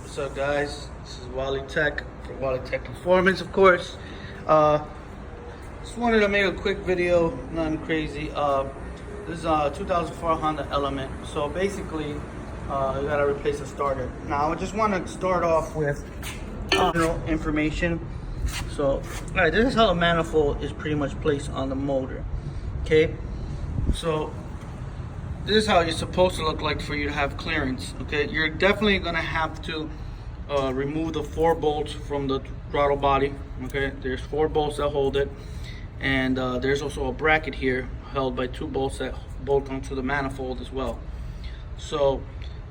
What's up, guys? This is Wally Tech for Wally Tech Performance, of course. Just wanted to make a quick video, nothing crazy. This is a 2004 Honda Element. So basically, you gotta replace the starter. Now, I just want to start off with general information. So, alright, this is how the manifold is pretty much placed on the motor. Okay, so this is how you're supposed to look like for you to have clearance. Okay, you're definitely gonna have to remove the 4 bolts from the throttle body. Okay, there's 4 bolts that hold it, and there's also a bracket here held by 2 bolts that bolt onto the manifold as well. So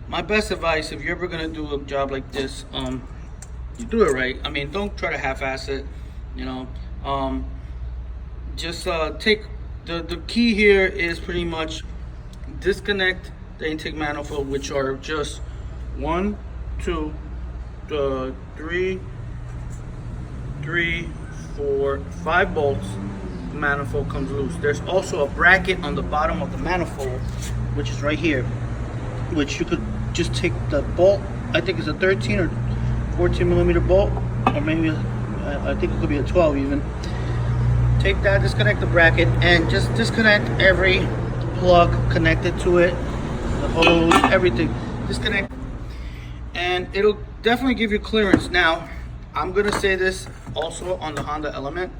my best advice, if you're ever gonna do a job like this, you do it right. I mean, don't try to half-ass it, you know. Just take the key here is pretty much disconnect the intake manifold, which are just 1, 2, 3, 4, 5 bolts. The manifold comes loose. There's also a bracket on the bottom of the manifold, which is right here, which you could just take the bolt. I think it's a 13 or 14 millimeter bolt, or maybe I think it could be a 12 even. Take that, disconnect the bracket, and just disconnect every plug connected to it, the hose, everything. Disconnect, and it'll definitely give you clearance. Now, I'm gonna say this also on the Honda Element.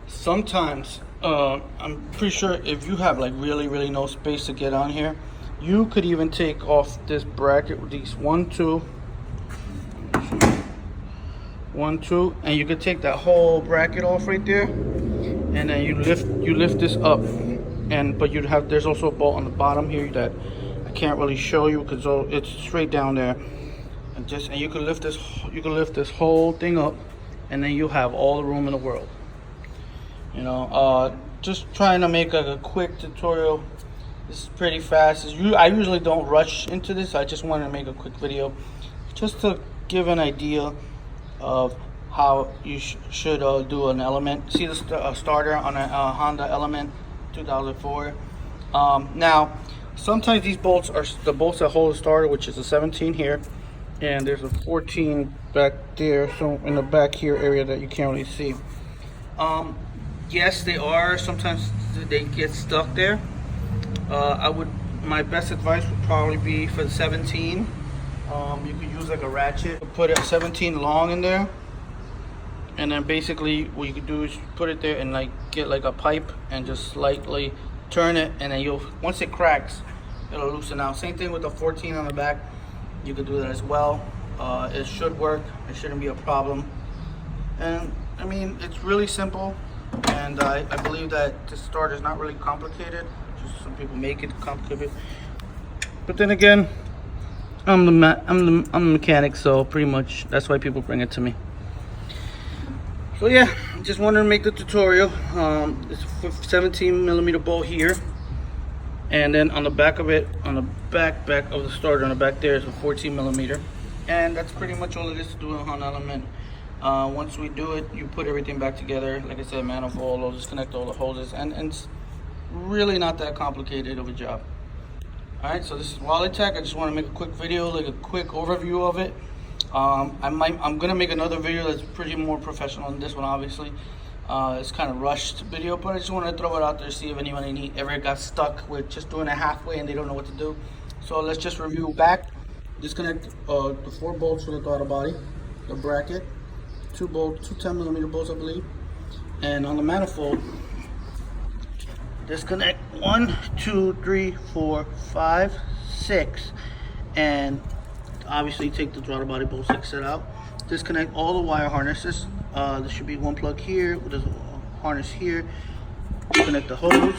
Sometimes, I'm pretty sure if you have like really no space to get on here, you could even take off this bracket with these 1, 2, and you could take that whole bracket off right there, and then you lift this up. But there's also a bolt on the bottom here that I can't really show you because it's straight down there, and you can lift this whole thing up, and then you have all the room in the world. You know, just trying to make a quick tutorial. This is pretty fast. I usually don't rush into this. I just wanted to make a quick video just to give an idea of how you should do an Element. See the starter on a Honda Element 2004. Now, sometimes these bolts are the bolts that hold the starter, which is a 17 here, and there's a 14 back there, so in the back here area that you can't really see. Yes, they are. Sometimes they get stuck there. My best advice would probably be for the 17. You could use like a ratchet, put a 17 long in there, and then basically what you could do is put it there and like get like a pipe and just slightly turn it, and then once it cracks, it'll loosen out. Same thing with the 14 on the back. You could do that as well. It should work. It shouldn't be a problem. And I mean, it's really simple, and I believe that this starter is not really complicated. Just some people make it complicated. But then again, I'm the mechanic, so pretty much that's why people bring it to me. So yeah, just wanted to make the tutorial. It's a 17 millimeter bolt here, and then on the back of it, on the back of the starter, on the back there is a 14 millimeter, and that's pretty much all it is to do on an Element. Once we do it, you put everything back together. Like I said, manifold, I'll disconnect all the hoses, and it's really not that complicated of a job. Alright, so this is Wally Tech. I just want to make a quick video, like a quick overview of it. I'm gonna make another video that's pretty more professional than this one, obviously. It's kind of rushed video, but I just want to throw it out there, see if anyone ever got stuck with just doing it halfway and they don't know what to do. So let's just review back. Disconnect the 4 bolts from the throttle body, the bracket, 2 bolts, 2 10 millimeter bolts, I believe, and on the manifold, disconnect 1, 2, 3, 4, 5, 6, and obviously take the throttle body bolts, exit out. Disconnect all the wire harnesses. There should be 1 plug here, there's a harness here. Disconnect the hose,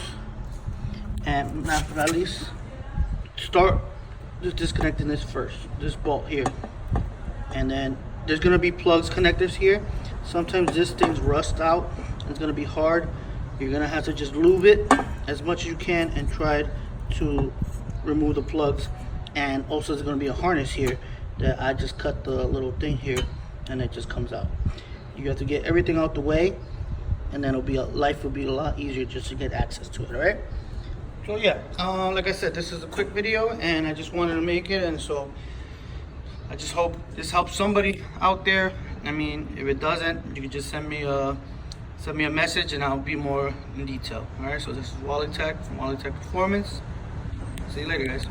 and last but not least, start just disconnecting this first, this bolt here, and then there's gonna be plugs, connectors here. Sometimes this thing's rust out, it's gonna be hard. You're gonna have to just lube it as much as you can and try to remove the plugs. And also there's gonna be a harness here that I just cut the little thing here, and it just comes out. You have to get everything out the way, and then life will be a lot easier just to get access to it. All right. So yeah, like I said, this is a quick video, and I just wanted to make it, and so I just hope this helps somebody out there. I mean, if it doesn't, you can just send me a message and I'll be more in detail. All right, so this is Wally Tech from Wally Tech Performance. See you later, guys.